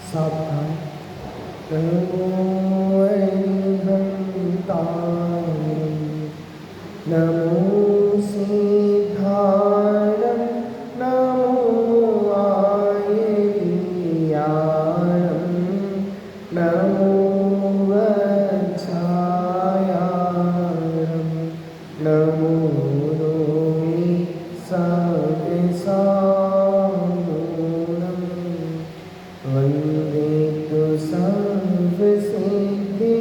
सावधान। नमो अरिहन्ताय, नमो सिद्धारं, नमो आयर्याणं, नमो वत्सायारं, नमो रोमि सव्यसानूनं, वन्दे तु सर्वसिद्धे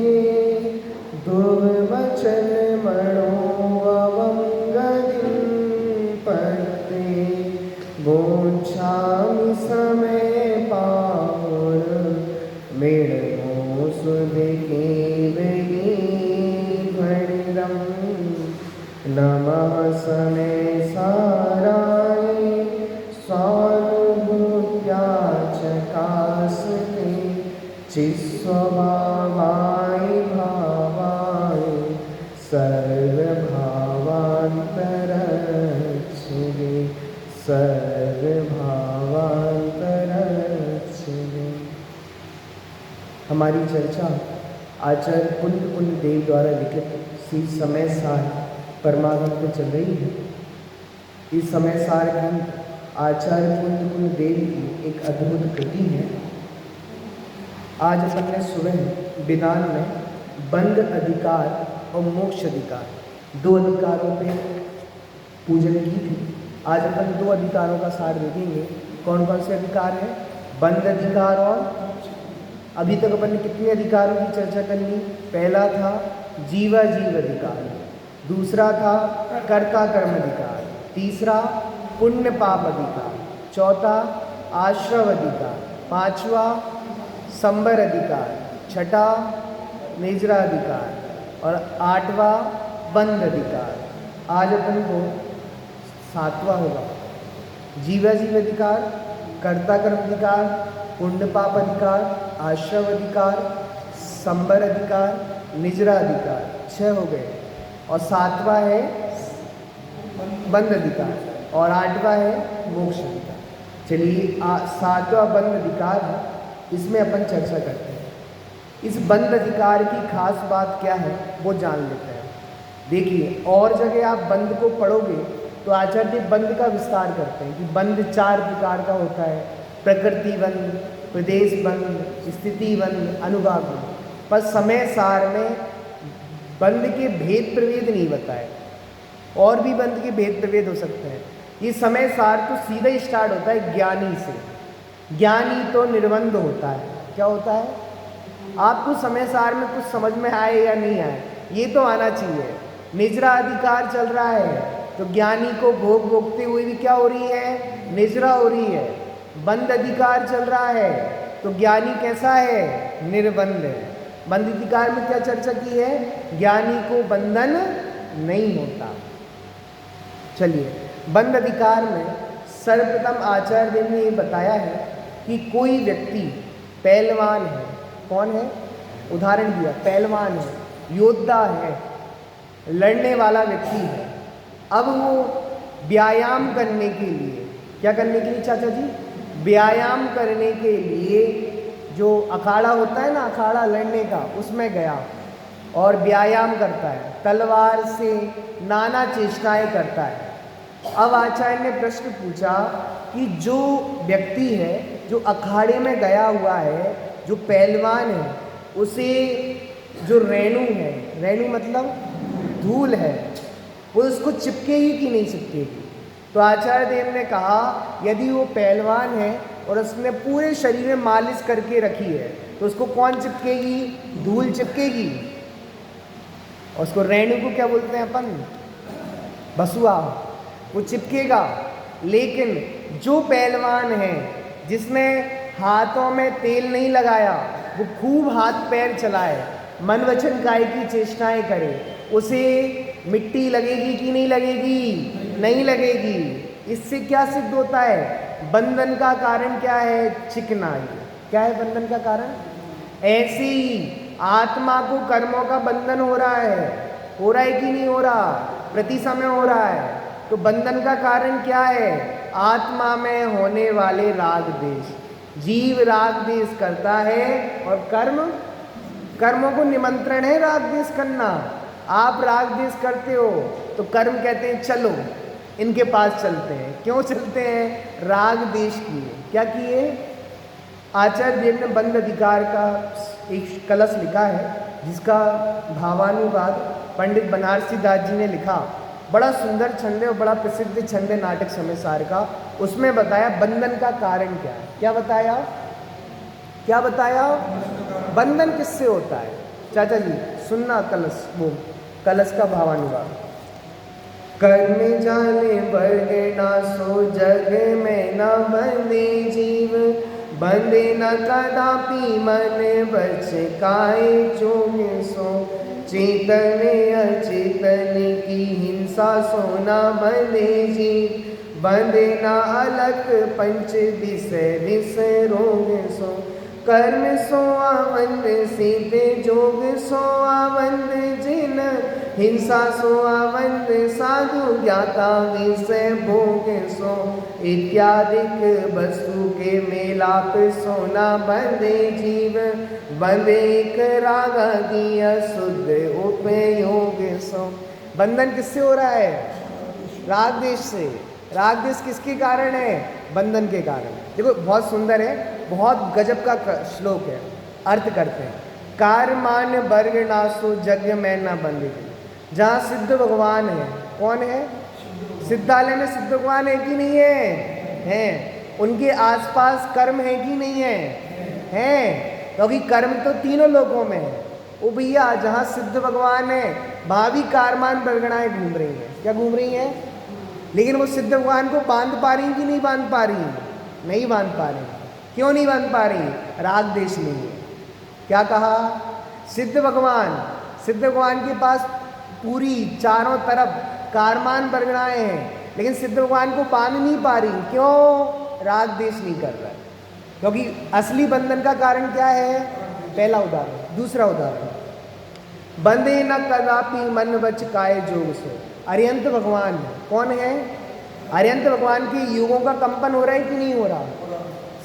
दुर्वचनमणोऽवङ्गतिं पत्ते गोच्छामि समय पावन मेणमो सुदिके भणिरं नमः समय साराय स्वानुभूत्याचकास्ते चिस्वभावाय भावाय सर्वभावान्तरच्छिवे सर्वभावान्तरच्छिवे। हमारी चर्चा आचार्य कुंद कुंद देव द्वारा लिखित श्री समय सार परमागम पे चल रही है। इस समय सार की आचार्य कुंद कुंद देव की एक अद्भुत कृति है। आज अपन ने सुबह विधान में बंध अधिकार और मोक्ष अधिकार, दो अधिकारों पे पूजन की थी। आज अपन दो अधिकारों का सार देखेंगे। कौन कौन से अधिकार हैं? बंध अधिकार और अभी तक अपन ने कितने अधिकारों की चर्चा कर ली? पहला था जीवाजीव अधिकार, दूसरा था कर्ता कर्म अधिकार, तीसरा पुण्य पाप अधिकार, चौथा आश्रव अधिकार, पांचवा संबर अधिकार, छठा निजरा अधिकार और आठवां बंध अधिकार। आज अपन को सातवां होगा जीवाजीव अधिकार, कर्ता कर्म अधिकार, पुण्य पाप अधिकार, आश्रव अधिकार, संबर अधिकार, निजरा अधिकार। 6 हो गए और सातवां है बंध अधिकार और आठवां है मोक्ष अधिकार। चलिए सातवां बंध अधिकार है, इसमें अपन चर्चा करते हैं। इस बंध अधिकार की खास बात क्या है वो जान लेते हैं। देखिए, और जगह आप बंध को पढ़ोगे तो आचार्य बंध का विस्तार करते हैं कि बंध 4 प्रकार का होता है: प्रकृति बंध, प्रदेश बंध, स्थिति बंध, अनुभाग बंध। पर समय सार में बंध के भेद प्रभेद नहीं बताए। और भी बंध के भेद प्रभेद हो सकते हैं। ये समय सार तो सीधा ही स्टार्ट होता है ज्ञानी से। ज्ञानी तो निर्बंध होता है। क्या होता है? आपको समय सार में कुछ समझ में आए या नहीं आए, ये तो आना चाहिए। निजरा अधिकार चल रहा है तो ज्ञानी को भोग भोगते हुए भी क्या हो रही है? निजरा हो रही है। बंध अधिकार चल रहा है तो ज्ञानी कैसा है? निर्बंध है। बंध अधिकार में क्या चर्चा की है? ज्ञानी को बंधन नहीं होता। चलिए, बंध अधिकार में सर्वप्रथम आचार्य देव ने ये बताया है कि कोई व्यक्ति पहलवान है। कौन है? उदाहरण दिया, पहलवान है, योद्धा है, लड़ने वाला व्यक्ति है। अब वो व्यायाम करने के लिए, क्या करने के लिए चाचा जी? व्यायाम करने के लिए जो अखाड़ा होता है ना, अखाड़ा लड़ने का, उसमें गया और व्यायाम करता है, तलवार से नाना चेष्टाएं करता है। अब आचार्य ने प्रश्न पूछा कि जो व्यक्ति है, जो अखाड़े में गया हुआ है, जो पहलवान है, उसे जो रेणु है, रेणु मतलब धूल है, वो उसको चिपकेगी कि नहीं चिपकेगी? तो आचार्य देव ने कहा यदि वो पहलवान है और उसने पूरे शरीर में मालिश करके रखी है तो उसको कौन चिपकेगी? धूल चिपकेगी। और उसको रेणु को क्या बोलते हैं अपन? बसुआ। वो चिपकेगा। लेकिन जो पहलवान है जिसने हाथों में तेल नहीं लगाया, वो खूब हाथ पैर चलाए, मन वचन काय की चेष्टाएं करे, उसे मिट्टी लगेगी कि नहीं लगेगी? नहीं लगेगी। इससे क्या सिद्ध होता है? बंधन का कारण क्या है? चिकनाई। क्या है बंधन का कारण? ऐसे ही आत्मा को कर्मों का बंधन हो रहा है कि नहीं हो रहा? प्रति समय हो रहा है। तो बंधन का कारण क्या है? आत्मा में होने वाले राग देश। जीव राग द्वेष करता है और कर्मों को निमंत्रण है राग द्वेष करना। आप राग द्वेष करते हो तो कर्म कहते हैं चलो इनके पास चलते हैं। क्यों चलते हैं? राग द्वेष किए। क्या किए? आचार्य देव ने बंद अधिकार का एक कलश लिखा है, जिसका भावानुवाद पंडित बनारसी दास जी ने लिखा। बड़ा सुंदर छंद है और बड़ा प्रसिद्ध छंद है नाटक समय सार का। उसमें बताया बंधन का कारण क्या है। क्या बताया? क्या बताया? बंधन किससे होता है? चाचा जी सुनना, कलश का भावानुवाद। कर्म जाने वर्णना सो जग में न बंधे जीव, बंधे न कदापि मन बच काए जोग सो, चेतन अचेतन की हिंसा सो न बंधे जीव, बंधे न अलग पंच विषय विषय रोग सो, कर्म सो आवंद सीधे जोग सो आवंद जिन, हिंसा सो आवंद साधु ज्ञाता विषय भोग सो, इत्यादिक वस्तु के मेलाप सोना बंधे जीव, बंधे एक रागा दिया शुद्ध उपयोग सो। बंधन किससे हो रहा है? राग द्वेष से। राग द्वेष किसके कारण है? बंधन के कारण। देखो बहुत सुंदर है, बहुत गजब का श्लोक है। अर्थ करते हैं, कारमान वर्ग नासो यज्ञ में न बंधे। जहाँ सिद्ध भगवान है, कौन है? सिद्धालय में सिद्ध भगवान है कि नहीं है? हैं। उनके आसपास कर्म है कि नहीं है? हैं। क्योंकि कर्म तो तीनों लोगों में है। ओ भैया, जहाँ सिद्ध भगवान है वहाँ भी कारमान वर्गणाएं घूम रही हैं। क्या घूम रही हैं? लेकिन वो सिद्ध भगवान को बांध पा रही कि नहीं बांध पा रही? नहीं बांध पा रही। क्यों नहीं बांध पा रही? राग द्वेष नहीं है। क्या कहा? सिद्ध भगवान के पास पूरी चारों तरफ कारमान वर्गणाएं हैं, लेकिन सिद्ध भगवान को बांध नहीं पा रही। क्यों? राग द्वेष नहीं कर रहा है। क्योंकि असली बंधन का कारण क्या है? पहला उदाहरण। दूसरा उदाहरण, बंधे न कदापि मन वच काय जोग सो। अरिहंत भगवान है। कौन है? अरिहंत भगवान के युगों का कंपन हो रहा है कि नहीं हो रहा?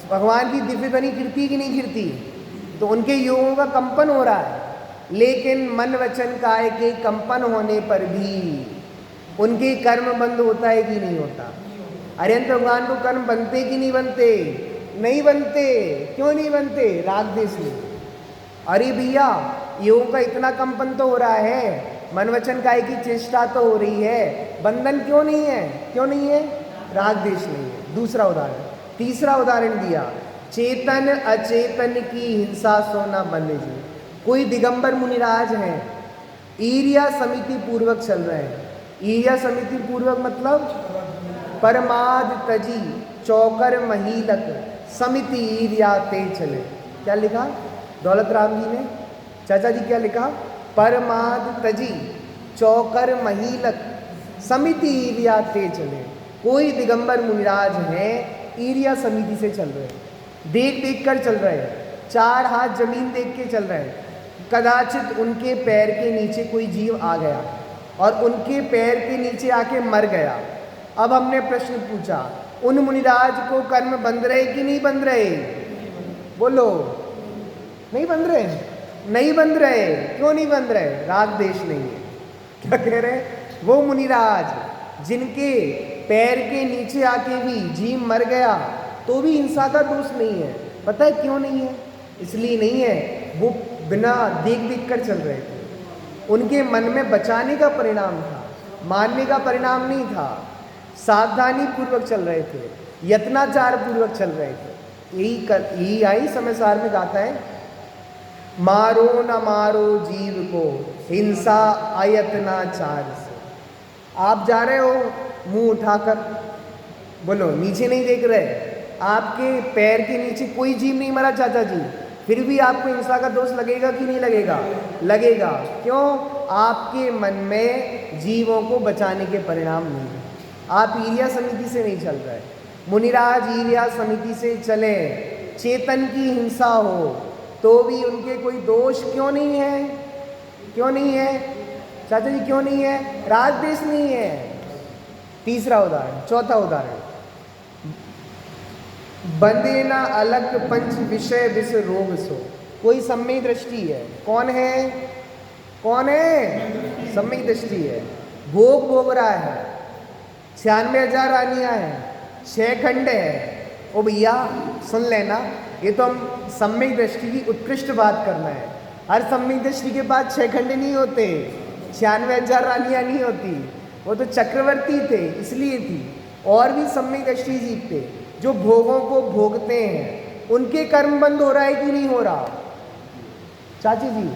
भगवान की दिव्य बनी गिरती कि नहीं गिरती? तो उनके युगों का कंपन हो रहा है, लेकिन मन वचन काय के कंपन होने पर भी उनके कर्म बंद होता है कि नहीं होता? अरिहंत भगवान को कर्म बनते कि नहीं बनते? नहीं बनते। क्यों नहीं बनते? राग द्वेष नहीं। अरे भैया, युगों का इतना कंपन तो हो रहा है, मन वचन काय की चेष्टा तो हो रही है, बंधन क्यों नहीं है? क्यों नहीं है? राग द्वेष नहीं है। दूसरा उदाहरण। तीसरा उदाहरण दिया, चेतन अचेतन की हिंसा सो न बंधे जी। कोई दिगंबर मुनिराज हैं, ईर्या समिति पूर्वक चल रहे हैं। ईर्या समिति पूर्वक मतलब परमाद तजी चौकर महीलक समिति ईर्या ते चले। क्या लिखा दौलत राम जी ने? चाचा जी क्या लिखा? परमाद तजी चौकर महीलक समिति ईर्या ते चले। कोई दिगंबर मुनिराज हैं, ईर्या समिति से चल रहे हैं, देख देख कर चल रहे हैं, चार हाथ जमीन देख के चल रहे हैं। कदाचित उनके पैर के नीचे कोई जीव आ गया और उनके पैर के नीचे आके मर गया। अब हमने प्रश्न पूछा, उन मुनिराज को कर्म बंध रहे कि नहीं बंध रहे? बोलो। नहीं बंध रहे? नहीं बंध रहे। क्यों नहीं बंध रहे? राग द्वेष नहीं है। क्या कह रहे हैं? वो मुनिराज जिनके पैर के नीचे आके भी जीव मर गया तो भी हिंसा का दोष नहीं है। पता है क्यों नहीं है? इसलिए नहीं है, वो बिना देख देख कर चल रहे थे। उनके मन में बचाने का परिणाम था, मारने का परिणाम नहीं था। सावधानी पूर्वक चल रहे थे, यत्नाचार पूर्वक चल रहे थे। यही आई समय सार में गाता है, मारो न मारो जीव को हिंसा अयत्नाचार से। आप जा रहे हो मुंह उठाकर, बोलो नीचे नहीं देख रहे, आपके पैर के नीचे कोई जीव नहीं मरा चाचा जी, फिर भी आपको हिंसा का दोष लगेगा कि नहीं लगेगा? लगेगा। क्यों? आपके मन में जीवों को बचाने के परिणाम नहीं है। आप ईर्या समिति से नहीं चल रहे। मुनिराज ईर्या समिति से चले, चेतन की हिंसा हो तो भी उनके कोई दोष क्यों नहीं है? क्यों नहीं है चाचा जी? क्यों नहीं है? राग द्वेष नहीं है। तीसरा उदाहरण। चौथा उदाहरण, बंदे ना अलग पंच विषय विष रोग सो। कोई सम्यक दृष्टि है, कौन है, कौन है, सम्यक दृष्टि है, भोग भोग रहा है, 96,000 रानियां हैं, 6 खंड है। ओ भैया सुन लेना, ये तो हम सम्यक दृष्टि की उत्कृष्ट बात करना है। हर सम्यक दृष्टि के बाद 6 खंड नहीं होते, 96,000 रानियां नहीं होती। वो तो चक्रवर्ती थे इसलिए थी। और भी सम्यक दृष्टि जीव थे जो भोगों को भोगते हैं, उनके कर्म बंद हो रहा है कि नहीं हो रहा चाची जी?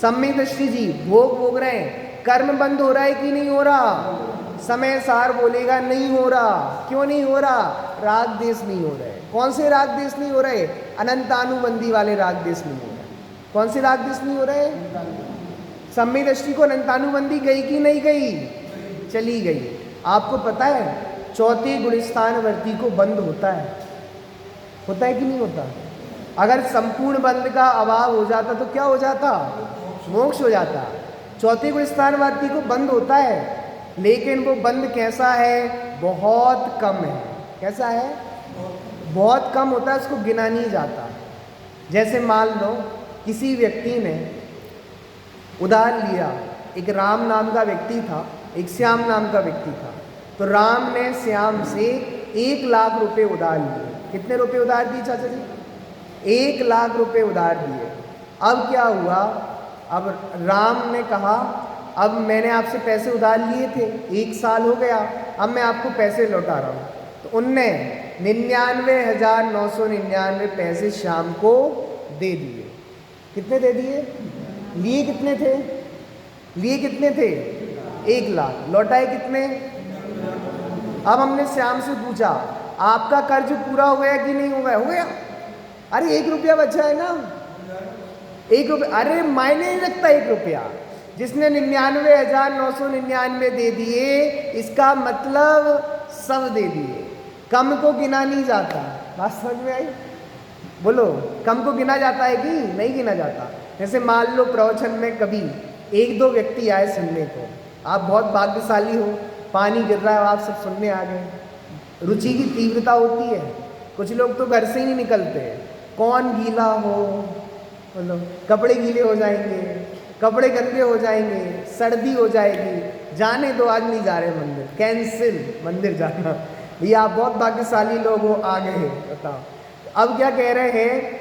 सम्यक दृष्टि जी भोग भोग रहे हैं, कर्म बंद हो रहा है कि नहीं हो रहा? समय सार बोलेगा नहीं हो रहा। क्यों नहीं हो रहा? राग देश नहीं हो रहे। कौन से राग देश नहीं हो रहे? अनंतानुबंधी वाले राग देश नहीं हो रहे। कौन से राग देश नहीं हो रहे? सम्यक दृष्टि को अनंतानुबंधी गई कि नहीं गई? चली गई। आपको पता है चौथे गुणस्थान वर्ती को बंद होता है कि नहीं होता? अगर संपूर्ण बंद का अभाव हो जाता तो क्या हो जाता? मोक्ष हो जाता। चौथे गुणस्थान वर्ती को बंद होता है, लेकिन वो बंद कैसा है? बहुत कम है। कैसा है? बहुत कम होता है, उसको गिना नहीं जाता। जैसे मान लो किसी व्यक्ति ने उधार लिया, एक राम नाम का व्यक्ति था, एक श्याम नाम का व्यक्ति था। तो राम ने श्याम से 1 लाख रुपए उधार लिए। कितने रुपए उधार दिए चाचा जी? 1 लाख रुपए उधार दिए। अब क्या हुआ? अब राम ने कहा अब मैंने आपसे पैसे उधार लिए थे, 1 साल हो गया, अब मैं आपको पैसे लौटा रहा हूँ। तो उनने 99,999 पैसे श्याम को दे दिए। कितने दे दिए? लिए कितने थे? लिए कितने थे? 1 लाख। लौटाए कितने? अब हमने श्याम से पूछा आपका कर्ज पूरा हो गया कि नहीं हो गया? हो गया। अरे 1 रुपया बचा है ना, 1 रुपया। अरे मायने नहीं रखता 1 रुपया। जिसने 99,999 दे दिए, इसका मतलब सब दे दिए। कम को गिना नहीं जाता। बात समझ में आई? बोलो, कम को गिना जाता है कि नहीं गिना जाता? जैसे मान लो प्रवचन में कभी 1-2 व्यक्ति आए सुनने को, आप बहुत भाग्यशाली हो, पानी गिर रहा है, आप सब सुनने आ गए। रुचि की तीव्रता होती है। कुछ लोग तो घर से ही नहीं निकलते। कौन गीला हो, बोलो, कपड़े गीले हो जाएंगे, कपड़े गंदे हो जाएंगे, सर्दी हो जाएगी, जाने दो, आज नहीं जा रहे मंदिर, कैंसिल मंदिर जाना। भैया आप बहुत भाग्यशाली लोग हो, आ गए। बताओ अब क्या कह रहे हैं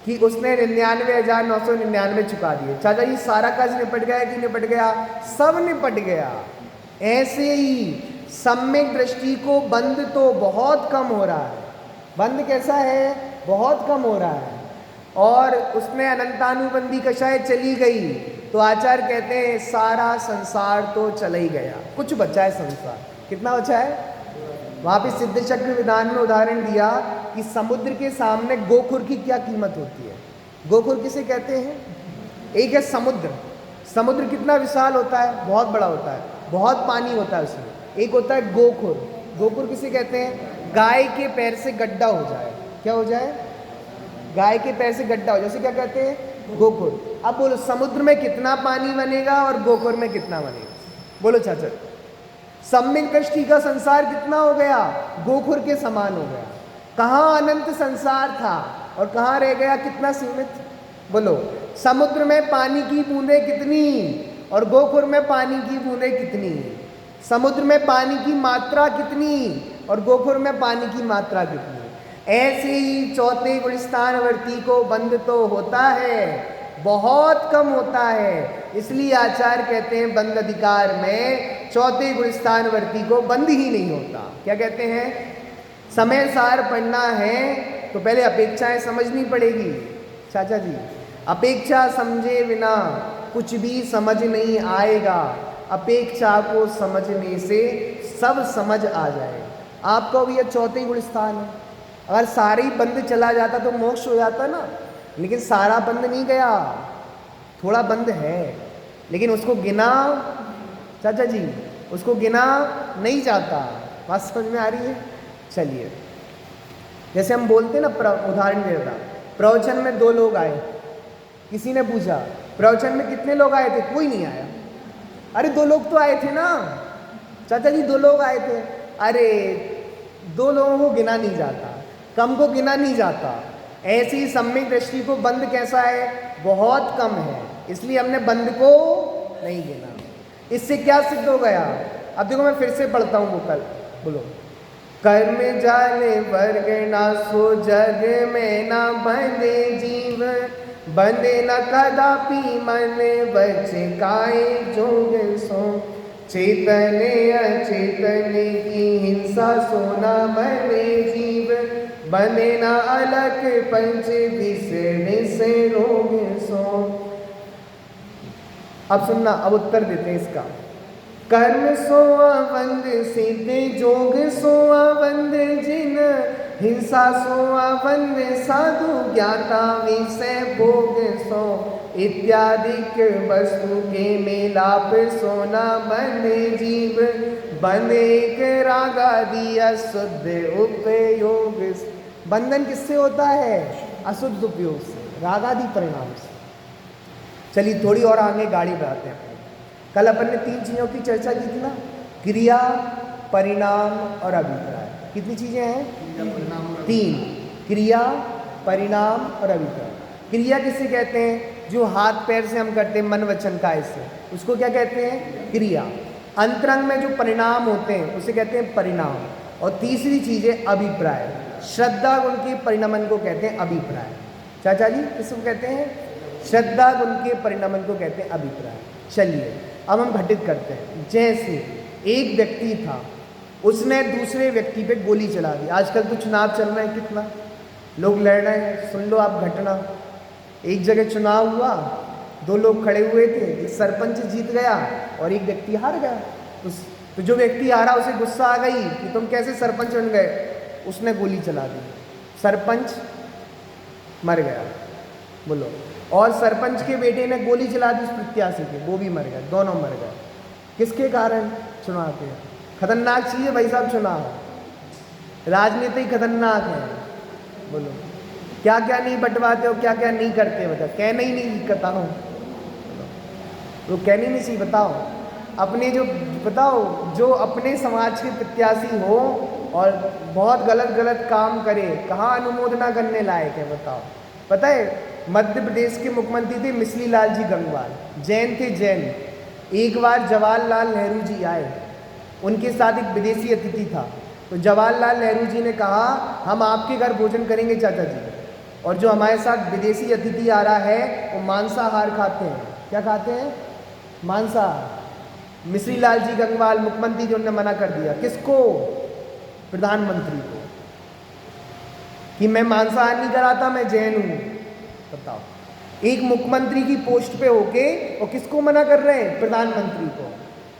कि उसने 99,999 चुका दिए। चाचा जी सारा कर्ज निपट गया कि निपट गया? सब निपट गया। ऐसे ही सम्यक दृष्टि को बंद तो बहुत कम हो रहा है। बंद कैसा है? बहुत कम हो रहा है। और उसमें अनंतानुबंधी कषाय चली गई तो आचार्य कहते हैं सारा संसार तो चला ही गया, कुछ बचा है संसार। कितना बचा है? वहाँ पे सिद्ध चक्र विधान में उदाहरण दिया कि समुद्र के सामने गोखुर की क्या कीमत होती है। गोखुर किसे कहते हैं? एक है समुद्र। समुद्र कितना विशाल होता है? बहुत बड़ा होता है, बहुत पानी होता है उसमें। एक होता है गोखुर। गोखुर किसे कहते हैं? गाय के पैर से गड्ढा हो जाए। क्या हो जाए? गाय के पैर से गड्ढा हो जाए, उसे क्या कहते हैं? गोखुर। अब बोलो समुद्र में कितना पानी बनेगा और गोखुर में कितना बनेगा? बोलो चाचा। सम्यक दृष्टि का संसार कितना हो गया? गोखुर के समान हो गया। कहाँ अनंत संसार था और कहाँ रह गया कितना सीमित? बोलो, समुद्र में पानी की बूंदें कितनी और गोखुर में पानी की बूंदें कितनी? समुद्र में पानी की मात्रा कितनी और गोखुर में पानी की मात्रा कितनी? ऐसे ही चौथे गुणस्थानवर्ती को बंद तो होता है, बहुत कम होता है। इसलिए आचार्य कहते हैं बंद अधिकार में चौथे गुणस्थानवर्ती को बंद ही नहीं होता। क्या कहते हैं? समय सार पढ़ना है तो पहले अपेक्षाएं समझनी पड़ेगी। चाचा जी, अपेक्षा समझे बिना कुछ भी समझ नहीं आएगा। अपेक्षा को समझने से सब समझ आ जाएगा। आपका भी यह चौथे गुणस्थान है। अगर सारे ही बंद चला जाता तो मोक्ष हो जाता ना, लेकिन सारा बंद नहीं गया, थोड़ा बंद है, लेकिन उसको गिना, चाचा जी उसको गिना नहीं जाता। बात समझ में आ रही है? चलिए, जैसे हम बोलते हैं ना, उदाहरण दे रहा, प्रवचन में 2 लोग आए। किसी ने पूछा प्रवचन में कितने लोग आए थे? कोई नहीं आया। अरे 2 लोग तो आए थे ना चाचा जी, 2 लोग आए थे। अरे 2 लोगों को गिना नहीं जाता। कम को गिना नहीं जाता। ऐसी ही सम्यक दृष्टि को बंद कैसा है, बहुत कम है, इसलिए हमने बंद को नहीं गिना। इससे क्या सिद्ध हो गया, अब देखो मैं फिर से पढ़ता हूँ वो कल, बोलो। कर्म जाले वर्ग ना सो जग में ना बंधे जीव, बंधे न कदापि मन बचे काए जोग सो, चेतन अचेतन की हिंसा सोना बने जीव, बने न अलग पंच विसरे से रोग सो। अब सुनना, अब उत्तर देते हैं इसका। कर्म सोआ बंद सीधे जोग सोआ बंद जिन, हिंसा सोआ बंद साधु ज्ञाता विषय भोग सो, इत्यादिक वस्तु के मेलाप सोना बने जीव, बने एक रागा दिया शुद्ध उपयोग। बंधन किससे होता है, अशुद्ध उपयोग से, रागादि परिणाम से। चलिए थोड़ी और आगे गाड़ी बढ़ाते हैं। कल अपन ने 3 चीज़ों की चर्चा की थी ना, क्रिया, परिणाम और अभिप्राय। कितनी चीज़ें हैं, 3, क्रिया, परिणाम और अभिप्राय। क्रिया किसे कहते हैं, जो हाथ पैर से हम करते हैं, मन वचन काय से, उसको क्या कहते हैं, क्रिया। अंतरंग में जो परिणाम होते हैं उसे कहते हैं परिणाम। और तीसरी चीज़ है अभिप्राय, श्रद्धा गुण के परिणमन को कहते हैं अभिप्राय। चाचा जी किसको कहते हैं, श्रद्धा गुण के परिणमन को कहते हैं अभिप्राय। चलिए अब हम घटित करते हैं। जैसे एक व्यक्ति था, उसने दूसरे व्यक्ति पे गोली चला दी। आजकल तो चुनाव चल रहे हैं, कितना लोग लड़ रहे हैं, सुन लो आप घटना। एक जगह चुनाव हुआ, 2 लोग खड़े हुए थे, एक सरपंच जीत गया और एक व्यक्ति हार गया। तो जो व्यक्ति हारा उसे गुस्सा आ गई कि तुम कैसे सरपंच बन गए, उसने गोली चला दी, सरपंच मर गया। बोलो। और सरपंच के बेटे ने गोली चला दी उस प्रत्याशी के, वो भी मर गया, दोनों मर गए। किसके कारण, चुनाव के। खतरनाक चीज़ है भाई साहब चुनाव, राजनीति खतरनाक है। बोलो क्या क्या नहीं बंटवाते हो, क्या क्या नहीं करते, बताओ। कहना ही नहीं करता हूँ, वो कहने नहीं चाहिए। बताओ अपने जो, बताओ जो अपने समाज के प्रत्याशी हो और बहुत गलत गलत काम करे, कहाँ अनुमोदना करने लायक है, बताओ। पता है मध्य प्रदेश के मुख्यमंत्री थे मिश्री लाल जी गंगवार, जैन थे, जैन। एक बार जवाहरलाल नेहरू जी आए, उनके साथ एक विदेशी अतिथि था। तो जवाहरलाल नेहरू जी ने कहा हम आपके घर भोजन करेंगे चाचा जी, और जो हमारे साथ विदेशी अतिथि आ रहा है वो मांसाहार खाते हैं। क्या खाते हैं, मांसाहार। मिश्री लाल जी गंगवार मुख्यमंत्री जी, उन्होंने मना कर दिया। किसको, प्रधानमंत्री को, कि मैं मांसाहार नहीं कराता, मैं जैन हूँ। बताओ, एक मुख्यमंत्री की पोस्ट पे होके और किसको मना कर रहे हैं, प्रधानमंत्री को।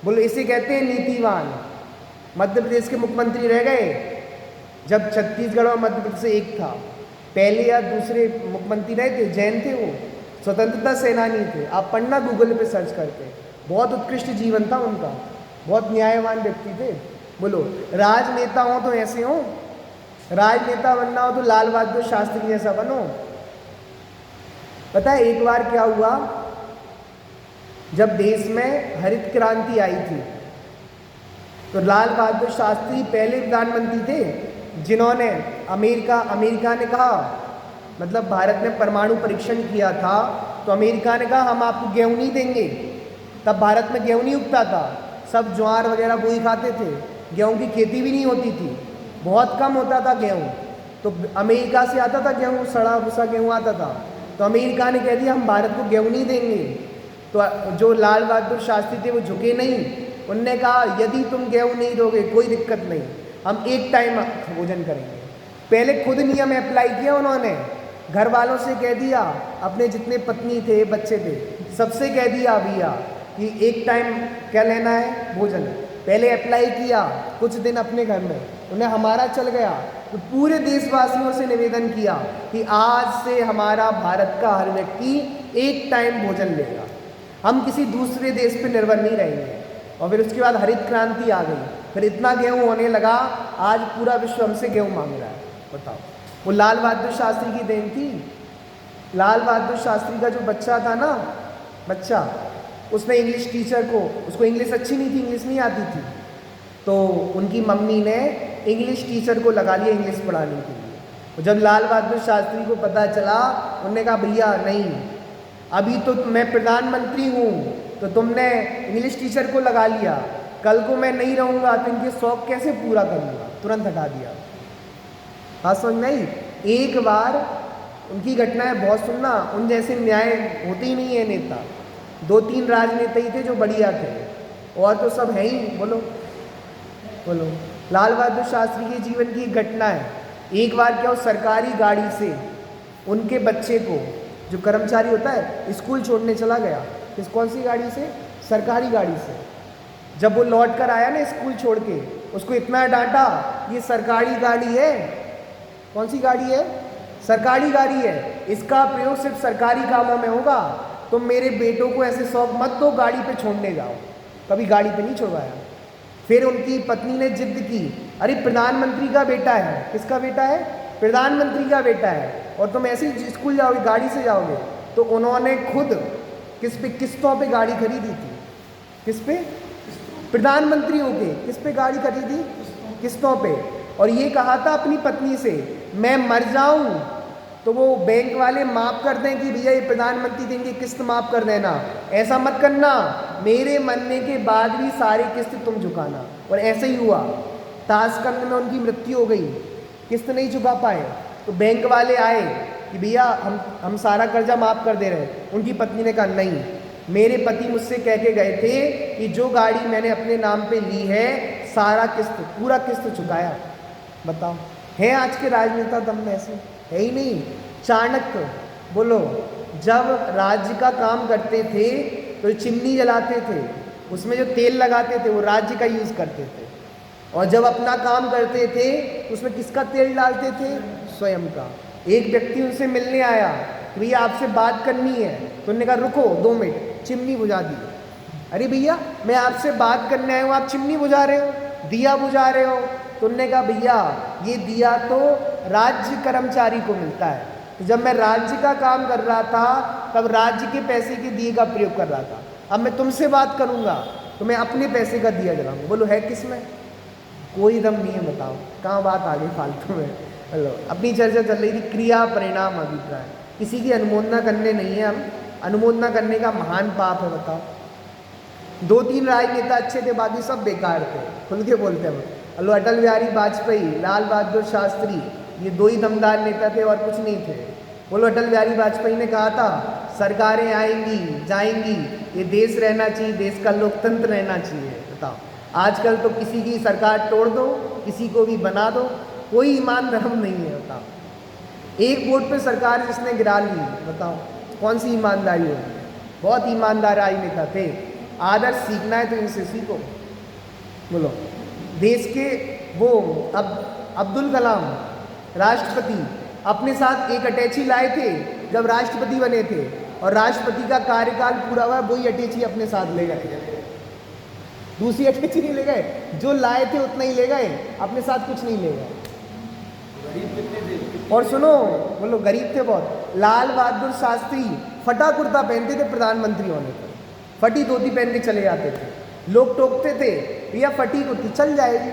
बोलो इसे कहते हैं नीतिवान। मध्य प्रदेश के मुख्यमंत्री रह गए, जब छत्तीसगढ़ और मध्य प्रदेश से एक था, पहले या दूसरे मुख्यमंत्री रहे थे, जैन थे, वो स्वतंत्रता सेनानी थे। आप पढ़ना गूगल पे सर्च करके, बहुत उत्कृष्ट जीवन था उनका, बहुत न्यायवान व्यक्ति थे। बोलो राजनेता हो तो ऐसे हो, राजनेता बनना हो तो लाल बहादुर शास्त्री जैसा बनो। पता है एक बार क्या हुआ, जब देश में हरित क्रांति आई थी तो लाल बहादुर शास्त्री पहले प्रधानमंत्री थे जिन्होंने अमेरिका ने कहा, मतलब भारत ने परमाणु परीक्षण किया था तो अमेरिका ने कहा हम आपको गेहूं नहीं देंगे। तब भारत में गेहूं नहीं उगता था, सब ज्वार वगैरह वही खाते थे, गेहूं की खेती भी नहीं होती थी, बहुत कम होता था गेहूं। तो अमेरिका से आता था गेहूं, सड़ा भूसा गेहूं आता था। तो अमेरिका ने कह दिया हम भारत को गेहूं नहीं देंगे। तो जो लाल बहादुर शास्त्री थे वो झुके नहीं, उनने कहा यदि तुम गेहूं नहीं दोगे कोई दिक्कत नहीं, हम एक टाइम भोजन करेंगे। पहले खुद नियम अप्लाई किया उन्होंने, घर वालों से कह दिया, अपने जितने पत्नी थे बच्चे थे सबसे कह दिया भैया कि एक टाइम क्या लेना है, भोजन। पहले अप्लाई किया कुछ दिन अपने घर में, उन्हें हमारा चल गया तो पूरे देशवासियों से निवेदन किया कि आज से हमारा भारत का हर व्यक्ति एक टाइम भोजन लेगा, हम किसी दूसरे देश पे निर्भर नहीं रहेंगे। और फिर उसके बाद हरित क्रांति आ गई, फिर इतना गेहूं होने लगा, आज पूरा विश्व हमसे गेहूं मांग रहा है। बताओ, वो लाल बहादुर शास्त्री की देन थी। लाल बहादुर शास्त्री का जो बच्चा था ना, बच्चा, उसने इंग्लिश टीचर को, उसको इंग्लिश अच्छी नहीं थी, इंग्लिश नहीं आती थी, तो उनकी मम्मी ने इंग्लिश टीचर को लगा लिया इंग्लिश पढ़ाने के लिए। जब लाल बहादुर शास्त्री को पता चला, उन्होंने कहा भैया नहीं, अभी तो मैं प्रधानमंत्री हूँ तो तुमने इंग्लिश टीचर को लगा लिया, कल को मैं नहीं रहूँगा तो इनके शौक कैसे पूरा करूँगा, तुरंत हटा दिया। बात समझ में आई? एक बार उनकी घटनाएं बहुत सुनना, उन जैसे न्याय होते ही नहीं है नेता। 2-3 राजनेता ही थे जो बढ़िया थे, और तो सब है ही। बोलो बोलो। लाल बहादुर शास्त्री के जीवन की एक घटना है। एक बार क्या हो, सरकारी गाड़ी से उनके बच्चे को, जो कर्मचारी होता है, स्कूल छोड़ने चला गया। कौन सी गाड़ी से? सरकारी गाड़ी से। जब वो लौट कर आया ना स्कूल छोड़ के, उसको इतना डांटा, ये सरकारी गाड़ी है। कौन सी गाड़ी है? सरकारी गाड़ी है, इसका प्रयोग सिर्फ सरकारी कामों में होगा। तुम मेरे बेटों को ऐसे शौक मत दो, गाड़ी पे छोड़ने जाओ। कभी गाड़ी पे नहीं छोड़वाया। फिर उनकी पत्नी ने जिद की, अरे प्रधानमंत्री का बेटा है। किसका बेटा है? प्रधानमंत्री का बेटा है, और तुम ऐसे ही स्कूल जाओगे, गाड़ी से जाओगे। तो उन्होंने खुद किस्तों पे गाड़ी खरीदी थी। किस पे? प्रधानमंत्री होके किस पे गाड़ी खरीदी? किस्तों पे। और ये कहा था अपनी पत्नी से, मैं मर जाऊं तो वो बैंक वाले माफ़ कर दें कि भैया ये प्रधानमंत्री देंगे, किस्त माफ़ कर देना, ऐसा मत करना, मेरे मरने के बाद भी सारी किस्त तुम चुकाना। और ऐसे ही हुआ। ताशकंद में उनकी मृत्यु हो गई, किस्त नहीं चुका पाए, तो बैंक वाले आए कि भैया हम सारा कर्जा माफ़ कर दे रहे हैं। उनकी पत्नी ने कहा नहीं, मेरे पति मुझसे कह के गए थे कि जो गाड़ी मैंने अपने नाम पे ली है, सारा किस्त, पूरा किस्त चुकाया। बताओ, है आज के राजनेता दम में ऐसे? है ही नहीं। चाणक्य, बोलो, जब राज्य का काम करते थे तो चिमनी जलाते थे, उसमें जो तेल लगाते थे वो राज्य का यूज़ करते थे। और जब अपना काम करते थे तो उसमें किसका तेल डालते थे? स्वयं का। एक व्यक्ति उनसे मिलने आया कि भैया आपसे बात करनी है, तो उन्होंने कहा रुको 2 मिनट, चिमनी बुझा दी। अरे भैया मैं आपसे बात करने आया हूँ, आप चिमनी बुझा रहे हो, दिया बुझा रहे हो। तो उन्होंने कहा भैया ये दिया तो राज्य कर्मचारी को मिलता है, तो जब मैं राज्य का काम कर रहा था तब राज्य के पैसे के दिए का प्रयोग कर रहा था। अब मैं तुमसे बात करूँगा तो मैं अपने पैसे का दिया जलाऊंगा। बोलो है किस में? कोई दम नहीं है। बताओ कहाँ बात आ गई फालतू में। हेलो, अपनी चर्चा चल रही थी क्रिया परिणाम अभिप्राय। किसी की अनुमोदना करने नहीं है हम, अनुमोदना करने का महान पाप है। बताओ, 2-3 राजनेता अच्छे थे, बाकी सब बेकार थे। खुल के बोलते हैं। हेलो, अटल बिहारी वाजपेयी, लाल बहादुर शास्त्री, ये 2 ही दमदार नेता थे और कुछ नहीं थे। बोलो, अटल बिहारी वाजपेयी ने कहा था सरकारें आएंगी जाएंगी, ये देश रहना चाहिए, देश का लोकतंत्र रहना चाहिए। बताओ, आजकल तो किसी की सरकार तोड़ दो, किसी को भी बना दो, कोई ईमान धर्म नहीं है। बताओ, एक वोट पे सरकार जिसने गिरा ली, बताओ कौन सी ईमानदारी होगी? बहुत ईमानदार राजनेता थे। आदर्श सीखना है तो इनसे सीखो। बोलो, देश के वो अब्दुल कलाम राष्ट्रपति अपने साथ एक अटैची लाए थे जब राष्ट्रपति बने थे, और राष्ट्रपति का कार्यकाल पूरा हुआ, वही अटैची अपने साथ ले गए। दूसरी अटैची नहीं ले गए, जो लाए थे उतना ही ले गए, अपने साथ कुछ नहीं ले गए। और सुनो, बोलो गरीब थे बहुत। लाल बहादुर शास्त्री फटा कुर्ता पहनते थे प्रधानमंत्री होने पर, फटी धोती पहन के चले जाते थे। लोग टोकते थे, भैया फटी कुर्ती चल जाएगी,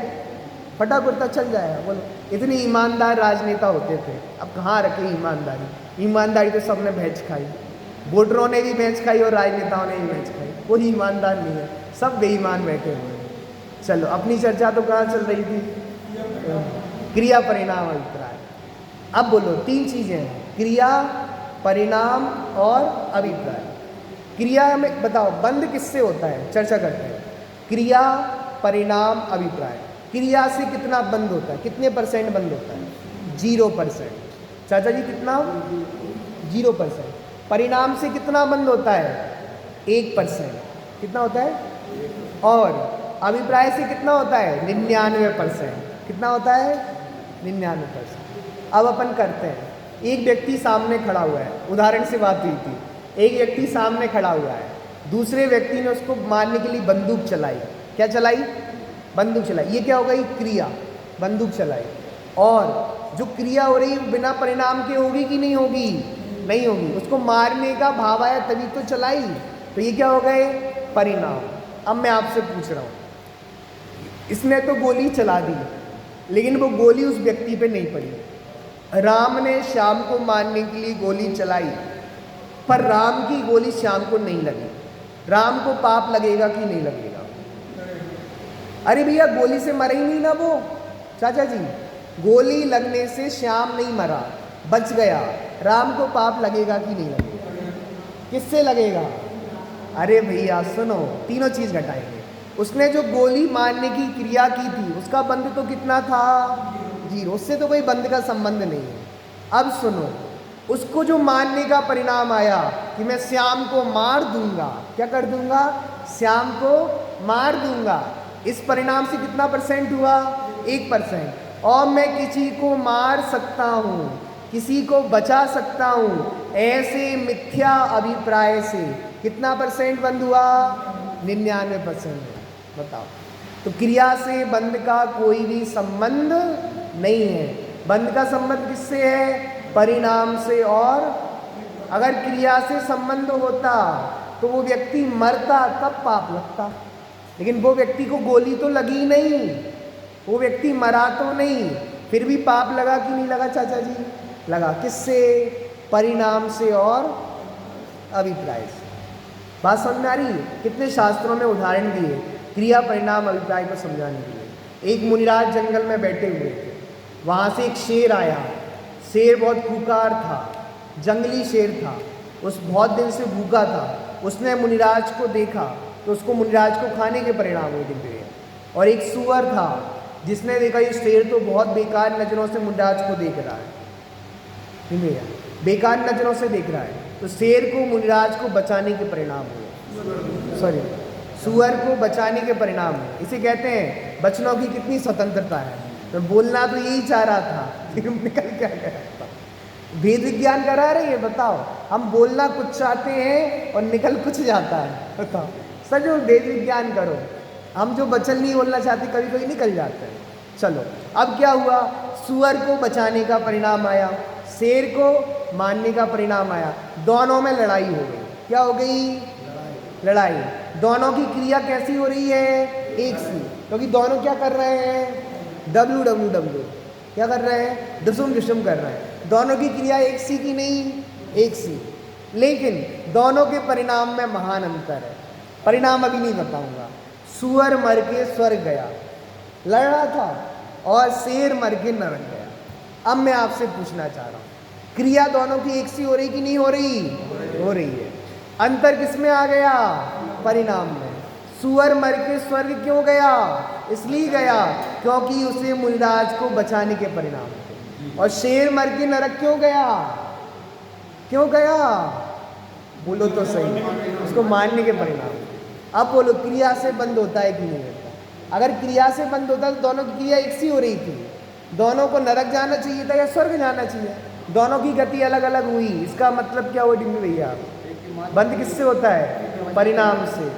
फटा कुर्ता चल जाएगा। बोलो, इतने ईमानदार राजनेता होते थे। अब कहाँ रखे ईमानदारी? ईमानदारी तो सबने भैंस खाई, वोटरों ने भी भैंस खाई और राजनेताओं ने भी भैंस खाई। कोई ईमानदार नहीं है, सब बेईमान बैठे हुए हैं। चलो, अपनी चर्चा तो कहाँ चल रही थी? क्रिया परिणाम अभिप्राय। अब बोलो, 3 चीज़ें हैं, क्रिया, परिणाम और अभिप्राय। क्रिया में बताओ बंद किससे होता है? चर्चा करते हैं। क्रिया, परिणाम, अभिप्राय। क्रिया से कितना बंद होता है? कितने % बंद होता है? 0%। चाचा जी कितना? 0%। परिणाम से कितना बंद होता है? 1%। कितना होता है? और अभिप्राय से कितना होता है? 99%। कितना होता है? 99%। अब अपन करते हैं। एक व्यक्ति सामने खड़ा हुआ है, उदाहरण से बात हुई थी। एक व्यक्ति सामने खड़ा हुआ है, दूसरे व्यक्ति ने उसको मारने के लिए बंदूक चलाई। क्या चलाई? बंदूक चलाई। ये क्या हो गई? क्रिया। बंदूक चलाई। और जो क्रिया हो रही है बिना परिणाम के होगी कि नहीं होगी? नहीं होगी। उसको मारने का भाव आया तभी तो चलाई, तो ये क्या हो गए? परिणाम। अब मैं आपसे पूछ रहा हूँ, इसने तो गोली चला दी, लेकिन वो गोली उस व्यक्ति पे नहीं पड़ी, राम ने श्याम को मारने के लिए गोली चलाई, पर राम की गोली श्याम को नहीं लगी। राम को पाप लगेगा कि नहीं लगेगा? अरे भैया गोली से मरा ही नहीं ना वो चाचा जी, गोली लगने से श्याम नहीं मरा, बच गया। राम को पाप लगेगा कि नहीं लगेगा? किससे लगेगा? अरे भैया सुनो, तीनों चीज घटाएंगे। उसने जो गोली मारने की क्रिया की थी उसका बंध तो कितना था? 0। उससे तो कोई बंध का संबंध नहीं है। अब सुनो, उसको जो मारने का परिणाम आया कि मैं श्याम को मार दूंगा, क्या कर दूंगा? श्याम को मार दूंगा। इस परिणाम से कितना % हुआ? 1%। और मैं किसी को मार सकता हूँ, किसी को बचा सकता हूँ, ऐसे मिथ्या अभिप्राय से कितना % बंध हुआ? 99%। बताओ, तो क्रिया से बंध का कोई भी संबंध नहीं है। बंध का संबंध किससे है? परिणाम से। और अगर क्रिया से संबंध होता तो वो व्यक्ति मरता, तब पाप लगता। लेकिन वो व्यक्ति को गोली तो लगी नहीं, वो व्यक्ति मरा तो नहीं, फिर भी पाप लगा कि नहीं लगा चाचा जी? लगा। किससे? परिणाम से और अभिप्राय से। बात समझ में आ रही है? कितने शास्त्रों में उदाहरण दिए क्रिया परिणाम अभिप्राय को समझाने के लिए। एक मुनिराज जंगल में बैठे हुए थे, वहाँ से एक शेर आया। शेर बहुत खूंखार था, जंगली शेर था, उस बहुत दिन से भूखा था। उसने मुनिराज को देखा तो उसको मुनिराज को खाने के परिणाम हुए दिख रहे। और एक सूअर था जिसने देखा ये शेर तो बहुत बेकार नज़रों से मुनिराज को देख रहा है, बेकार नज़रों से देख रहा है, तो शेर को मुनिराज को बचाने के परिणाम हुए, सूअर को बचाने के परिणाम हुए। इसे कहते हैं बचनों की कितनी स्वतंत्रता है। तो बोलना तो यही चाह रहा था, लेकिन निकल क्या गया? भेद विज्ञान करा रही है। बताओ, हम बोलना कुछ चाहते हैं और निकल कुछ जाता है। बताओ, सच में भेद विज्ञान करो। हम जो वचन नहीं बोलना चाहते कभी कभी निकल जाते हैं। चलो, अब क्या हुआ? सूअर को बचाने का परिणाम आया, शेर को मारने का परिणाम आया। दोनों में लड़ाई हो गई। क्या हो गई? लड़ाई। दोनों की क्रिया कैसी हो रही है? एक सी, क्योंकि दोनों क्या कर रहे हैं? WWW क्या कर रहे हैं? डिशुम डिशुम कर रहे हैं। दोनों की क्रिया एक सी की नहीं? एक सी। लेकिन दोनों के परिणाम में महान अंतर है। परिणाम अभी नहीं बताऊंगा। सूअर मर के स्वर्ग गया, लड़ रहा था, और शेर मर के नरक गया। अब मैं आपसे पूछना चाह रहा हूँ, क्रिया दोनों की एक सी हो रही कि नहीं हो रही? हो रही है। अंतर किसमें आ गया? परिणाम में। सूअर मर के स्वर्ग क्यों गया? इसलिए गया क्योंकि उसे मुनिराज को बचाने के परिणाम थे। और शेर मर के नरक क्यों गया? क्यों गया? बोलो तो सही। उसको मारने के परिणाम। अब बोलो, क्रिया से बंद होता है कि नहीं होता? अगर क्रिया से बंद होता तो दोनों की क्रिया एक सी हो रही थी। दोनों को नरक जाना चाहिए था या स्वर्ग जाना चाहिए? दोनों की गति अलग अलग हुई। इसका मतलब क्या हुआ डिंग भैया? बंद किससे होता है? परिणाम से।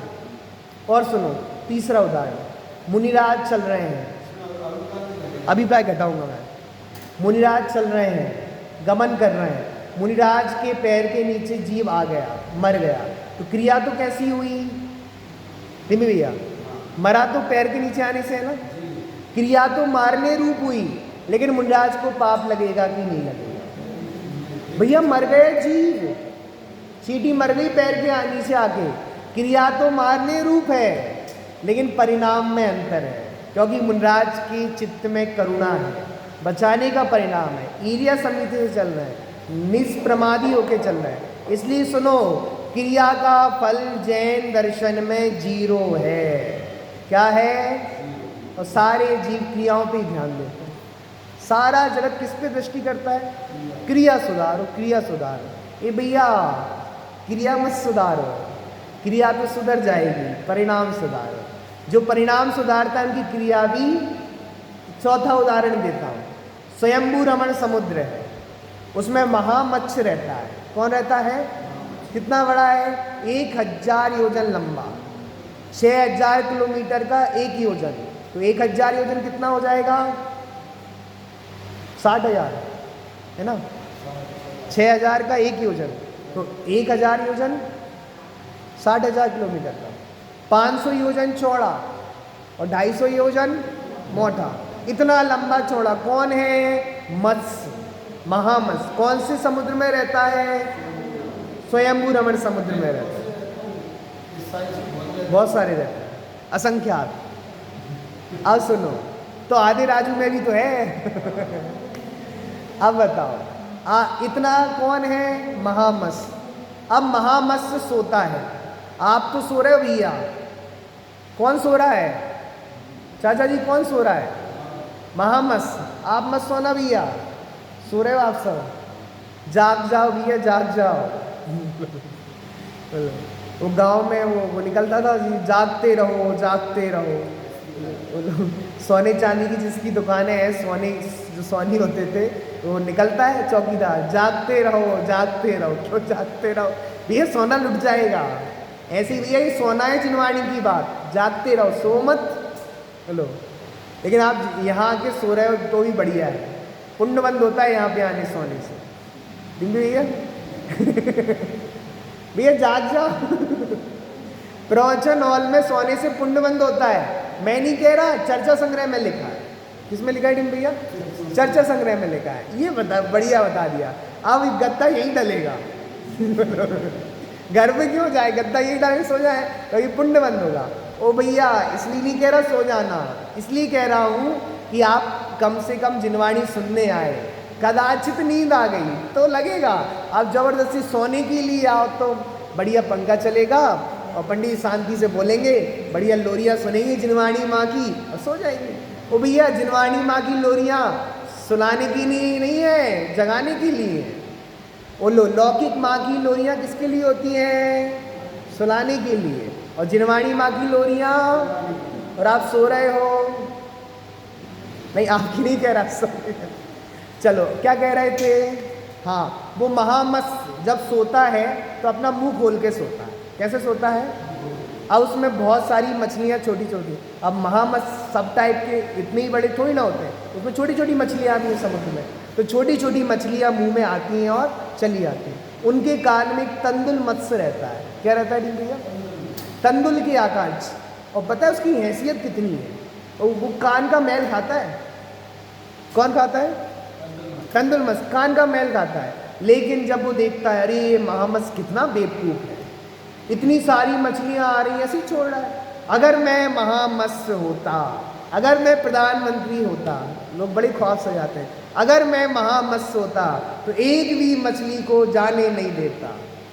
और सुनो, तीसरा उदाहरण। मुनिराज चल रहे हैं, अभिप्राय घटाऊंगा मैं। मुनिराज चल रहे हैं, गमन कर रहे हैं। मुनिराज के पैर के नीचे जीव आ गया, मर गया। तो क्रिया तो कैसी हुई दिमी भैया? मरा तो पैर के नीचे आने से है ना। क्रिया तो मारने रूप हुई, लेकिन मुनिराज को पाप लगेगा कि नहीं लगेगा? भैया मर गए जीव, चींटी मर गई पैर के नीचे आके। क्रिया तो मारने रूप है, लेकिन परिणाम में अंतर है, क्योंकि मुनिराज के चित्त में करुणा है, बचाने का परिणाम है। ईर्ष्या समिति से चल रहे हैं, निष्प्रमादी होके चल रहे हैं। इसलिए सुनो, क्रिया का फल जैन दर्शन में 0 है। क्या है? और सारे जीव क्रियाओं पे ही ध्यान देते हैं। सारा जगत किस पे दृष्टि करता है? क्रिया सुधारो, क्रिया सुधारो। ये भैया क्रिया मत सुधारो, क्रिया तो सुधर जाएगी, परिणाम सुधारो। जो परिणाम सुधारता है उनकी क्रिया भी। चौथा उदाहरण देता हूँ। स्वयंभू रमण समुद्र है, उसमें महामत्स्य रहता है। कौन रहता है? कितना बड़ा है? 1000 योजन लंबा, 6000 किलोमीटर का एक योजन। तो 1000 योजन कितना हो जाएगा? 60,000 है ना। 6000 का एक योजन, तो 1000 योजन 60,000 किलोमीटर का। 500 योजन चौड़ा और 250 योजन मोटा। इतना लंबा चौड़ा कौन है? मत्स्य। महामत्स्य कौन से समुद्र में रहता है? स्वयंभू रमण समुद्र में रहता है। बहुत सारे रहते हैं, असंख्यात। अब सुनो, तो आधे राजू में भी तो है। अब बताओ, इतना कौन है? महामत्स्य। अब महामत्स्य सोता है, आप तो सो रहे हो भैया, कौन सो रहा है? चाचा जी कौन सो रहा है? महामत्स्य। आप मत सोना भैया, सो रहे हो आप सब, जाग जाओ भैया, जाग जाओ। वो गांव में वो निकलता था, जागते रहो जागते रहो। सोने चांदी की जिसकी दुकानें हैं, सोने जो सोनी होते थे, वो निकलता है चौकीदार, जागते रहो। क्यों जागते रहो भैया? सोना लुट जाएगा। ऐसे ही भैया ये सोना है जिनवाणी की बात, जागते रहो, सो मत। हेलो, लेकिन आप यहाँ आके सो रहे हो तो भी बढ़िया है, पुण्य बंद होता है यहाँ पे आने सोने से। दिन भैया भैया जाग जाओ। प्रवचन हॉल में सोने से पुण्य बंद होता है। मैं नहीं कह रहा, चर्चा संग्रह में लिखा है। किसमें लिखा है टिम भैया? चर्चा संग्रह में लिखा है। ये बढ़िया बता दिया। अब गद्दा यही डलेगा। घर में क्यों जाए, गद्दा यही डाले सो जाए, तो ये पुण्य बंद होगा। ओ भैया इसलिए नहीं कह रहा सो जाना, इसलिए कह रहा हूँ कि आप कम से कम जिनवाणी सुनने आए। कदाचित नींद आ गई तो लगेगा, आप जबरदस्ती सोने के लिए आओ तो बढ़िया पंखा चलेगा और पंडित शांति से बोलेंगे, बढ़िया लोरियाँ सुनेंगे जिनवाणी माँ की और सो जाएंगे। ओ भैया जिनवाणी माँ की लोरियाँ सुनाने की नहीं है, जगाने के लिए है। वो लौकिक माँ की लोरियाँ किसके लिए होती हैं? सुलाने के लिए। और जिनवाणी माँ की लोरियाँ, और आप सो रहे हो, नहीं आपकी नहीं कह रहा, सो चलो क्या कह रहे थे? हाँ, वो महामत्स्य जब सोता है तो अपना मुंह खोल के सोता है। कैसे सोता है? अब उसमें बहुत सारी मछलियाँ छोटी छोटी, अब महामत्स्य सब टाइप के इतने ही बड़े थोड़ी ना होते हैं, उसमें छोटी छोटी मछलियाँ आती हैं समुद्र में, तो छोटी छोटी मछलियाँ मुंह में आती हैं और चली आती हैं। उनके कान में एक तंदुल मत्स्य रहता है। क्या रहता है भैया? तंदुल के आकार। और पता है उसकी हैसियत कितनी है? और वो कान का मैल खाता है। कौन खाता है? तंदुल मत्स्य कान का मैल खाता है। लेकिन जब वो देखता है अरे महामत्स्य कितना बेवकूफ़ है, इतनी सारी मछलियाँ आ रही हैं, ऐसे ही छोड़ रहा है। अगर मैं महामत्स्य होता, अगर मैं प्रधानमंत्री होता, लोग बड़े ख्वाब सजाते हैं, अगर मैं महामत्स्य होता तो एक भी मछली को जाने नहीं देता।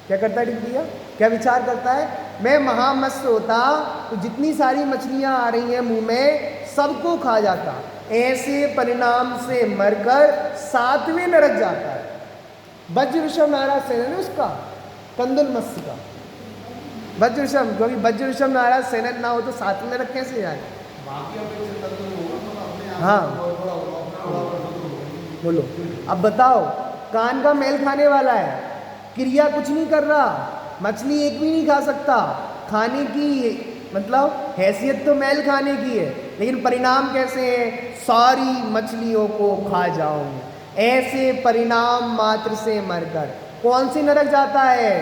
क्या करता है भैया? क्या विचार करता है? मैं महामत्स्य होता तो जितनी सारी मछलियाँ आ रही हैं मुंह में, सबको खा जाता। ऐसे परिणाम से मरकर 7वें नरक जाता है। वज्र ऋषभ नाराज सेनन है उसका, तंदुल मत्स्य का। वज्र ऋषभ, क्योंकि वज्र ऋषभ नाराज सेनन ना हो तो 7वें नरक कैसे जाए? हाँ बोलो, अब बताओ, कान का मैल खाने वाला है, क्रिया कुछ नहीं कर रहा, मछली एक भी नहीं खा सकता, खाने की मतलब हैसियत तो मैल खाने की है, लेकिन परिणाम कैसे है? सारी मछलियों को खा जाऊंगा। ऐसे परिणाम मात्र से मरकर कौन सी नरक जाता है?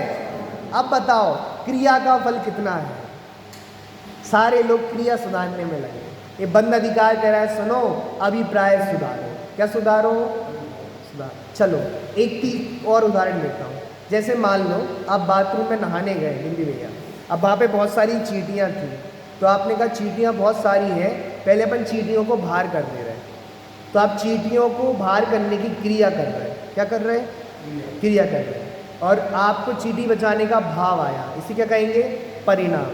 अब बताओ क्रिया का फल कितना है? सारे लोग क्रिया सुधारने में लगे। ये बंद अधिकार कह रहा है सुनो, अभिप्राय सुधारो। क्या सुधारो? सुधार। चलो एक चीज और उदाहरण देता हूँ। जैसे मान लो आप बाथरूम में नहाने गए हिंदी भैया, अब वहाँ पे बहुत सारी चींटियाँ थी, तो आपने कहा चींटियाँ बहुत सारी हैं, पहले अपन चींटियों को बाहर कर दे रहे हैं। तो आप चींटियों को बाहर करने की क्रिया कर रहे हैं। क्या कर रहे हैं? क्रिया कर रहे हैं। और आपको चींटी बचाने का भाव आया, इसी क्या कहेंगे? परिणाम।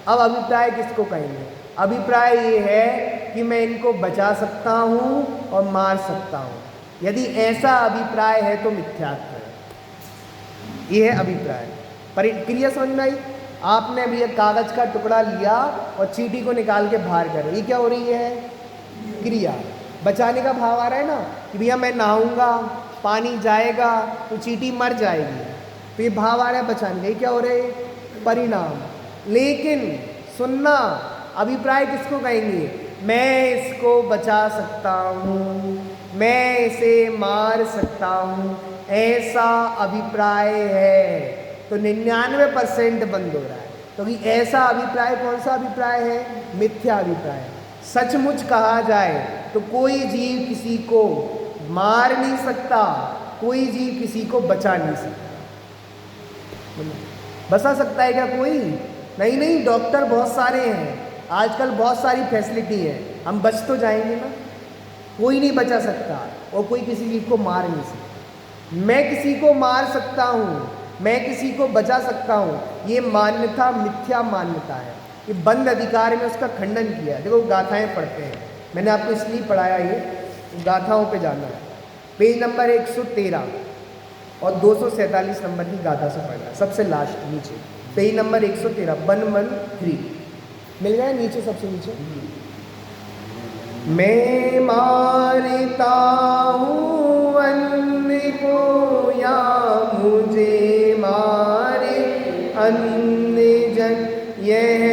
अब अभिप्राय किसको कहेंगे? अभिप्राय ये है कि मैं इनको बचा सकता हूँ और मार सकता हूँ। यदि ऐसा अभिप्राय है तो मिथ्यात्व है। ये है अभिप्राय। क्रिया समझ में आई? आपने अभी एक कागज का टुकड़ा लिया और चींटी को निकाल के बाहर कर रहे, ये क्या हो रही है? क्रिया। बचाने का भाव आ रहा है ना कि भैया मैं नहाऊंगा, पानी जाएगा तो चींटी मर जाएगी, तो ये भाव आ रहा है बचाने का। ये क्या हो रहा है? परिणाम। लेकिन सुनना, अभिप्राय किसको कहेंगे? मैं इसको बचा सकता हूँ, मैं इसे मार सकता हूँ, ऐसा अभिप्राय है। तो 99% बंद हो रहा है, क्योंकि ऐसा अभिप्राय कौन सा अभिप्राय है? मिथ्या अभिप्राय। सचमुच कहा जाए तो कोई जीव किसी को मार नहीं सकता, कोई जीव किसी को बचा नहीं सकता। बचा सकता है क्या कोई? नहीं नहीं, डॉक्टर बहुत सारे हैं, आजकल बहुत सारी फैसिलिटी है, हम बच तो जाएंगे ना। कोई नहीं बचा सकता और कोई किसी जीव को मार नहीं सकता। मैं किसी को मार सकता हूँ, मैं किसी को बचा सकता हूँ, ये मान्यता मिथ्या मान्यता है। ये बंद अधिकार में उसका खंडन किया है। देखो गाथाएं पढ़ते हैं, मैंने आपको इसलिए पढ़ाया, ये गाथाओं पे जाना है। पेज नंबर 113 और 247 नंबर की गाथा से पढ़ना है, सबसे लास्ट नीचे पेज नंबर 113 113 मिल गया नीचे, सबसे नीचे। मैं मारता हूँ अन्य को या मुझे मारे अन्य जन, यह